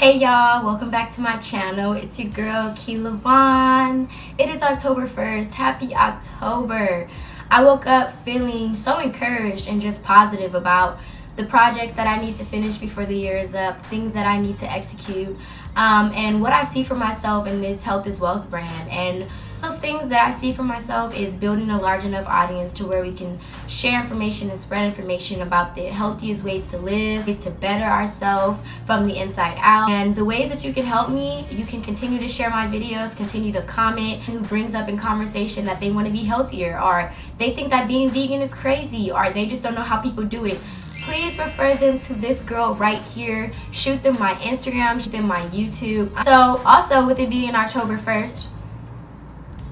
Hey y'all, welcome back to my channel. It's your girl Keela Vaughn. It is October 1st. Happy October. I woke up feeling so encouraged and just positive about the projects that I need to finish before the year is up, things that I need to execute, and what I see for myself in this Health is Wealth brand. And those things that I see for myself is building a large enough audience to where we can share information and spread information about the healthiest ways to live, ways to better ourselves from the inside out. And the ways that you can help me, you can continue to share my videos, continue to comment, who brings up in conversation that they want to be healthier, or they think that being vegan is crazy, or they just don't know how people do it. Please refer them to this girl right here. Shoot them my Instagram, shoot them my YouTube. So also, with it being October 1st,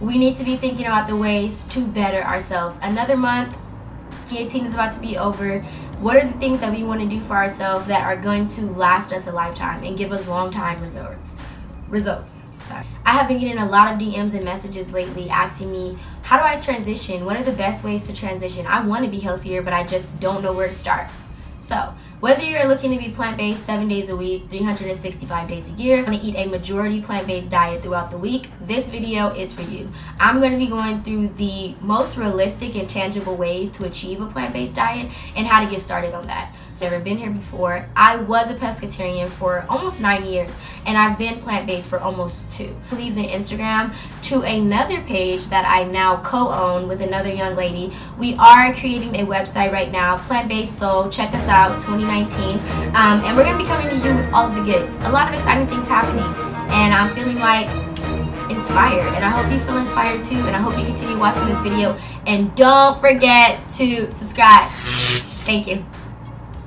we need to be thinking about the ways to better ourselves. Another month, 2018 is about to be over. What are the things that we want to do for ourselves that are going to last us a lifetime and give us long time results? Sorry. I have been getting a lot of DMs and messages lately asking me, how do I transition? What are the best ways to transition? I want to be healthier, but I just don't know where to start. So, whether you're looking to be plant-based 7 days a week, 365 days a year, want to eat a majority plant-based diet throughout the week, this video is for you. I'm going to be going through the most realistic and tangible ways to achieve a plant-based diet and how to get started on that. So, I've never been here before. I was a pescatarian for almost 9 years, and I've been plant-based for almost 2. Leave the Instagram to another page that I now co-own with another young lady. We are creating a website right now, Plant-Based Soul. Check us out, 2019. And we're going to be coming to you with all of the goods. A lot of exciting things happening, and I'm feeling like inspired, and I hope you feel inspired too, and I hope you continue watching this video, and don't forget to subscribe. Thank you.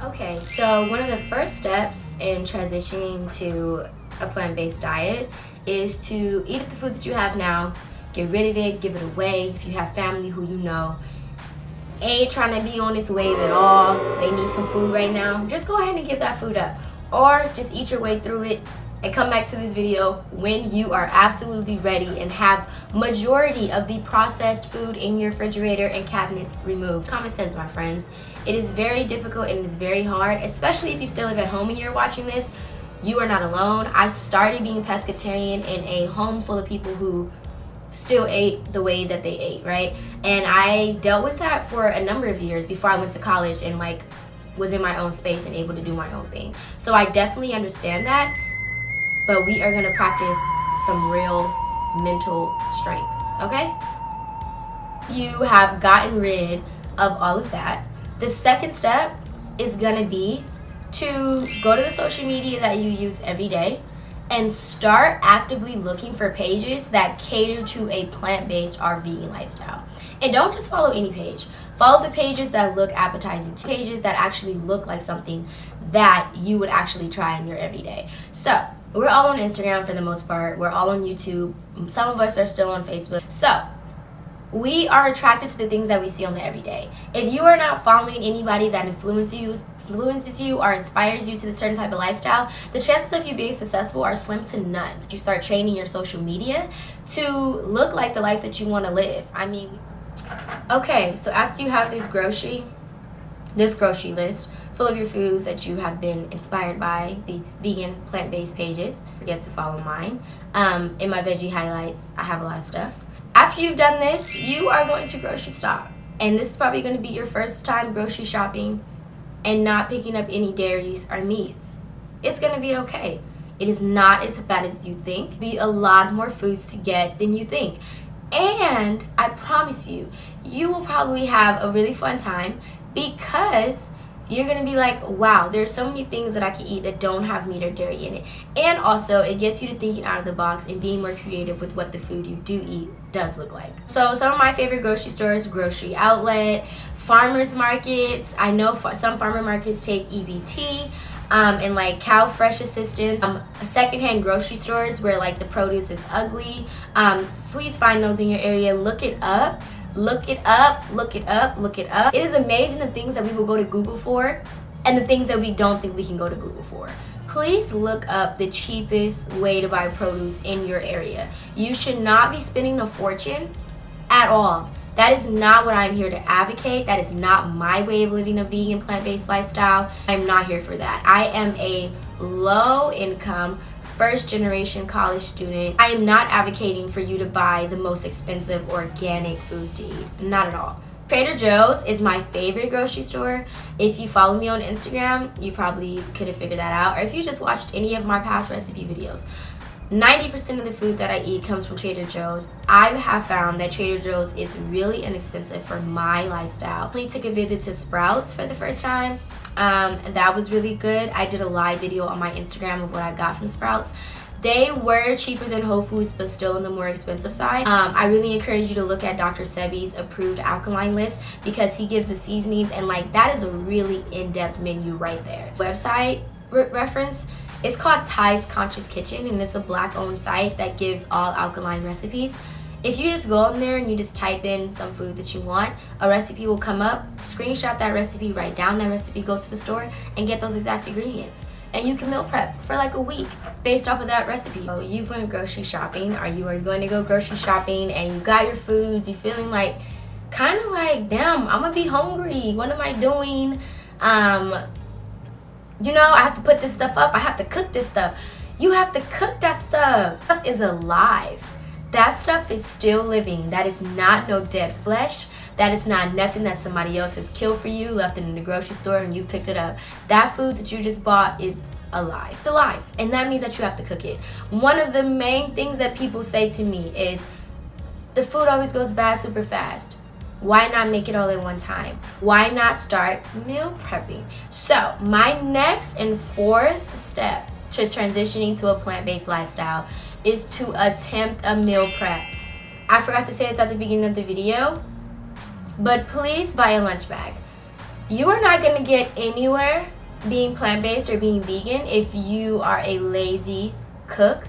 Okay, so one of the first steps in transitioning to a plant-based diet is to eat the food that you have now, get rid of it, give it away. If you have family who you know ain't trying to be on this wave at all, they need some food right now, just go ahead and give that food up, or just eat your way through it and come back to this video when you are absolutely ready and have majority of the processed food in your refrigerator and cabinets removed. Common sense, my friends. It is very difficult and it's very hard, especially if you still live at home and you're watching this. You are not alone. I started being pescatarian in a home full of people who still ate the way that they ate, right? And I dealt with that for a number of years before I went to college and was in my own space and able to do my own thing. So I definitely understand that, but we are gonna practice some real mental strength, okay? You have gotten rid of all of that. The second step is gonna be to go to the social media that you use every day and start actively looking for pages that cater to a plant-based or vegan lifestyle. And don't just follow any page. Follow the pages that look appetizing, pages that actually look like something that you would actually try in your everyday. So, we're all on Instagram for the most part. We're all on YouTube. Some of us are still on Facebook. So, we are attracted to the things that we see on the everyday. If you are not following anybody that influences you or inspires you to a certain type of lifestyle, the chances of you being successful are slim to none. You start training your social media to look like the life that you want to live. I mean, okay, so after you have this grocery list full of your foods that you have been inspired by, these vegan plant-based pages, forget to follow mine. In my veggie highlights, I have a lot of stuff. After you've done this, you are going to grocery shop, and this is probably going to be your first time grocery shopping and not picking up any dairies or meats. It's going to be okay. It is not as bad as you think. Be a lot more foods to get than you think. And I promise you, you will probably have a really fun time because you're going to be like, wow, there's so many things that I can eat that don't have meat or dairy in it. And also, it gets you to thinking out of the box and being more creative with what the food you do eat does look like. So some of my favorite grocery stores, Grocery Outlet, farmers markets. I know some farmer markets take EBT, and cow fresh assistance. Secondhand grocery stores where the produce is ugly. Please find those in your area. Look it up. Look it up, look it up, look it up. It is amazing the things that we will go to Google for and the things that we don't think we can go to Google for. Please look up the cheapest way to buy produce in your area. You should not be spending a fortune at all. That is not what I'm here to advocate. That is not my way of living a vegan plant-based lifestyle. I'm not here for that. I am a low income, first generation college student. I am not advocating for you to buy the most expensive organic foods to eat. Not at all. Trader Joe's is my favorite grocery store. If you follow me on Instagram, you probably could have figured that out. Or if you just watched any of my past recipe videos, 90% of the food that I eat comes from Trader Joe's. I have found that Trader Joe's is really inexpensive for my lifestyle. I took a visit to Sprouts for the first time. That was really good. I did a live video on my Instagram of what I got from Sprouts. They were cheaper than Whole Foods, but still on the more expensive side. I really encourage you to look at Dr. Sebi's approved alkaline list because he gives the seasonings, and like that is a really in-depth menu right there. Website reference, it's called TYSCONSCIOUSKITCHEN, and it's a Black-owned site that gives all alkaline recipes. If you just go in there and you just type in some food that you want, a recipe will come up. Screenshot that recipe, write down that recipe, go to the store, and get those exact ingredients. And you can meal prep for like a week based off of that recipe. So you went grocery shopping, or you are going to go grocery shopping, and you got your foods. You're feeling like, kind of like, damn, I'm gonna be hungry. What am I doing? You know, I have to put this stuff up. I have to cook this stuff. You have to cook that stuff. Stuff is alive. That stuff is still living. That is not no dead flesh. That is not nothing that somebody else has killed for you, left it in the grocery store, and you picked it up. That food that you just bought is alive. It's alive. And that means that you have to cook it. One of the main things that people say to me is, the food always goes bad super fast. Why not make it all at one time? Why not start meal prepping? So my next and fourth step to transitioning to a plant-based lifestyle is to attempt a meal prep. I forgot to say this at the beginning of the video, but please buy a lunch bag. You are not going to get anywhere being plant-based or being vegan if you are a lazy cook,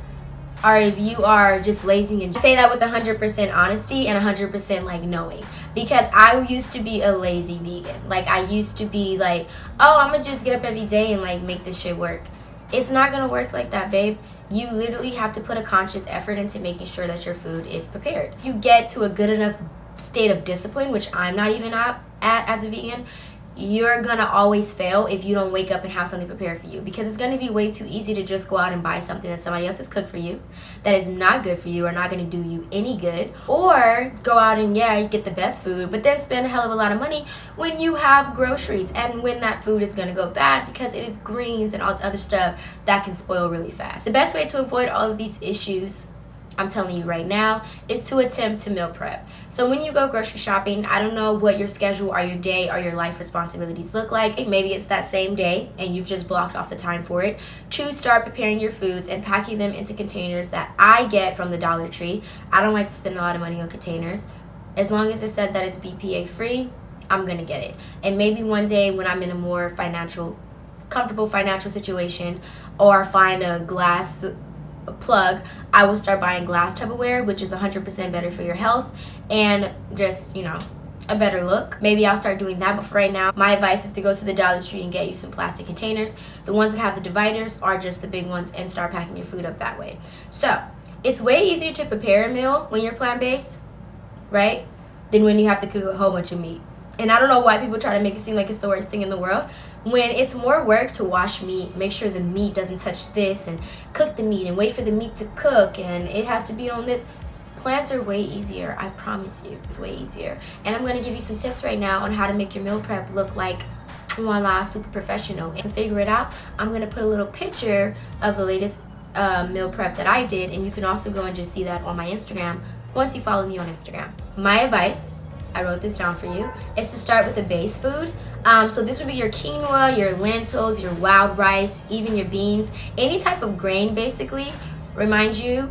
or if you are just lazy. And say that with 100% honesty and 100% like knowing, because I used to be a lazy vegan. Like I used to be like, oh, I'm gonna just get up every day and like make this shit work. It's not gonna work like that, babe. You literally have to put a conscious effort into making sure that your food is prepared. You get to a good enough state of discipline, which I'm not even at as a vegan. You're gonna always fail if you don't wake up and have something prepared for you, because it's gonna be way too easy to just go out and buy something that somebody else has cooked for you that is not good for you or not gonna do you any good, or go out and you get the best food but then spend a hell of a lot of money when you have groceries and when that food is gonna go bad because it is greens and all this other stuff that can spoil really fast. The best way to avoid all of these issues, I'm telling you right now, is to attempt to meal prep. So when you go grocery shopping, I don't know what your schedule or your day or your life responsibilities look like. Maybe it's that same day and you've just blocked off the time for it to start preparing your foods and packing them into containers that I get from the Dollar Tree. I don't like to spend a lot of money on containers. As long as it says that it's BPA free, I'm gonna get it. And maybe one day when I'm in a more comfortable financial situation, or find a glass plug, I will start buying glass Tupperware, which is 100% better for your health and just, you know, a better look. Maybe I'll start doing that, but for right now, my advice is to go to the Dollar Tree and get you some plastic containers. The ones that have the dividers are just the big ones, and start packing your food up that way. So it's way easier to prepare a meal when you're plant-based, right, than when you have to cook a whole bunch of meat. And I don't know why people try to make it seem like it's the worst thing in the world, when it's more work to wash meat, make sure the meat doesn't touch this, and cook the meat and wait for the meat to cook, and it has to be on this. Plants are way easier, I promise you. It's way easier. And I'm going to give you some tips right now on how to make your meal prep look like, voila, super professional. And to figure it out, I'm going to put a little picture of the latest meal prep that I did, and you can also go and just see that on my Instagram once you follow me on Instagram. My advice, I wrote this down for you, is to start with a base food. So this would be your quinoa, your lentils, your wild rice, even your beans, any type of grain basically. Remind you,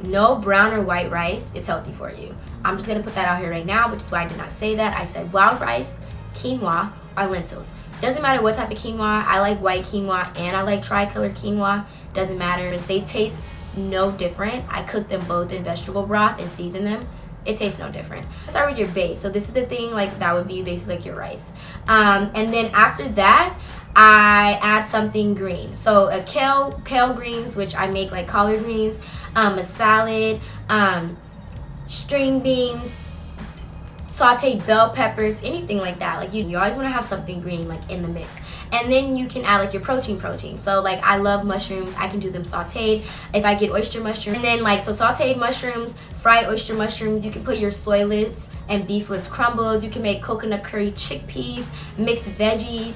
no brown or white rice is healthy for you. I'm just going to put that out here right now, which is why I did not say that. I said wild rice, quinoa, or lentils. Doesn't matter what type of quinoa. I like white quinoa and I like tricolored quinoa. Doesn't matter. They taste no different. I cook them both in vegetable broth and season them. It tastes no different. Start with your base. So this is the thing, like that would be basically like your rice. And then after that, I add something green. So a kale greens, which I make like collard greens, a salad, string beans, sauteed bell peppers, anything like that. Like you always want to have something green like in the mix. And then you can add like your protein. So like I love mushrooms, I can do them sauteed. If I get oyster mushrooms, and then like so sauteed mushrooms, fried oyster mushrooms, you can put your soyless and beefless crumbles, you can make coconut curry chickpeas, mixed veggies.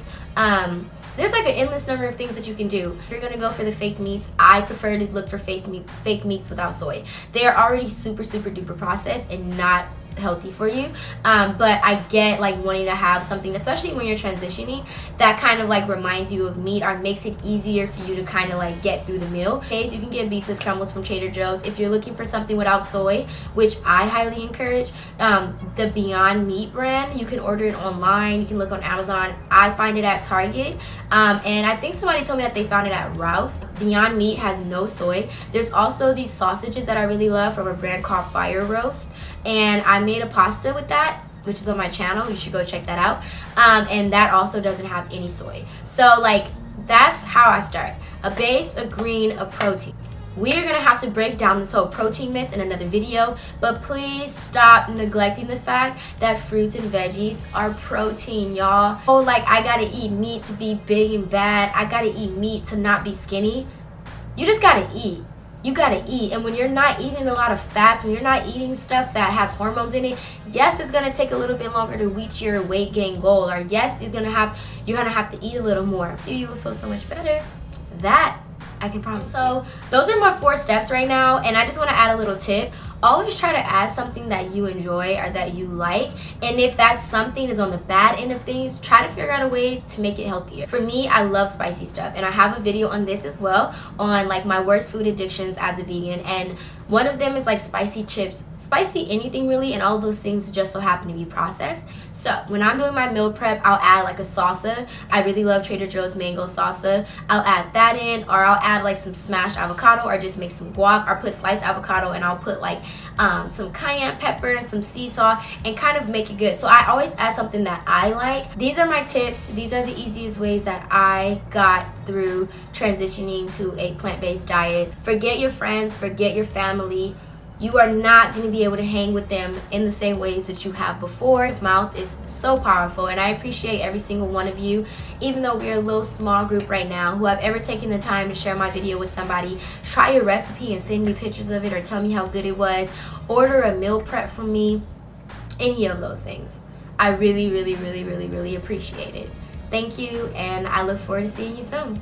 There's like an endless number of things that you can do. If you're gonna go for the fake meats, I prefer to look for fake meats without soy. They are already super duper processed and not healthy for you, but I get like wanting to have something, especially when you're transitioning, that kind of like reminds you of meat or makes it easier for you to kind of like get through the meal. Okay, so you can get beefless crumbles from Trader Joe's. If you're looking for something without soy, which I highly encourage, the Beyond Meat brand, you can order it online, you can look on Amazon. I find it at Target, and I think somebody told me that they found it at Ralph's. Beyond Meat has no soy. There's also these sausages that I really love from a brand called Fire Roast, and I made a pasta with that, which is on my channel. You should go check that out. And that also doesn't have any soy. So like that's how I start. A base, a green, a protein. We are gonna have to break down this whole protein myth in another video, but please stop neglecting the fact that fruits and veggies are protein, y'all. Oh, like I gotta eat meat to be big and bad, I gotta eat meat to not be skinny. You just gotta eat. You gotta eat. And when you're not eating a lot of fats, when you're not eating stuff that has hormones in it, yes, it's gonna take a little bit longer to reach your weight gain goal, or yes, you're gonna have to eat a little more. So you will feel so much better. That I can promise. So those are my 4 steps right now, and I just want to add a little tip. Always try to add something that you enjoy or that you like, and if that something is on the bad end of things, try to figure out a way to make it healthier. For me, I love spicy stuff, and I have a video on this as well, on like my worst food addictions as a vegan, and one of them is like spicy chips, spicy anything really, and all of those things just so happen to be processed. So when I'm doing my meal prep, I'll add like a salsa. I really love Trader Joe's mango salsa. I'll add that in, or I'll add like some smashed avocado, or just make some guac, or put sliced avocado, and I'll put like some cayenne pepper and some sea salt and kind of make it good. So I always add something that I like. These are my tips. These are the easiest ways that I got through transitioning to a plant-based diet. Forget your friends, forget your family. You are not going to be able to hang with them in the same ways that you have before. Mouth is so powerful, and I appreciate every single one of you, even though we're a little small group right now, who have ever taken the time to share my video with somebody, try a recipe and send me pictures of it, or tell me how good it was, order a meal prep from me, any of those things. I really appreciate it. Thank you, and I look forward to seeing you soon.